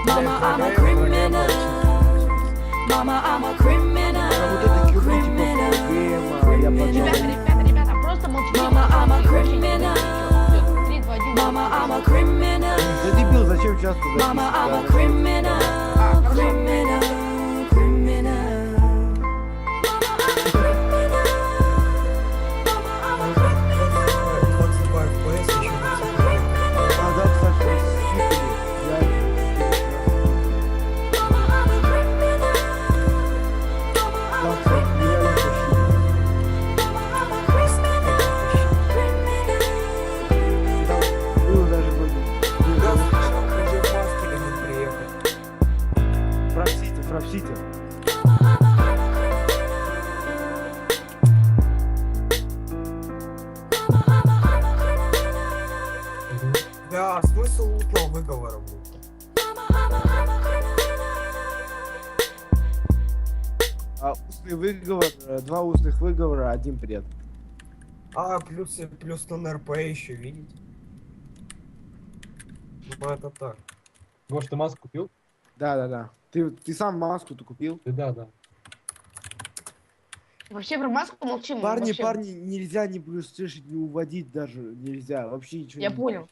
Mama, I'm a criminal. Mama, I'm a criminal. Ребята, просто молчите. Mama, I'm a criminal. Mama, I'm a criminal. Да дебил, зачем часто Mama, I'm a записывать? criminal. Criminal. Criminal. А, да, кстати, было даже вроде. Фрапсите, фрапсите. Да, смысл устного выговора был. А устный выговор, два устных выговора, один пред. А, плюс на РП еще, видите? Ну это так. Гош, ты маску купил? Да, да, да. Ты сам маску-то купил? Да. Вообще про маску молчим. Парни, вообще. парни, нельзя не слышать, не уводить даже нельзя. Вообще ничего Я не понял.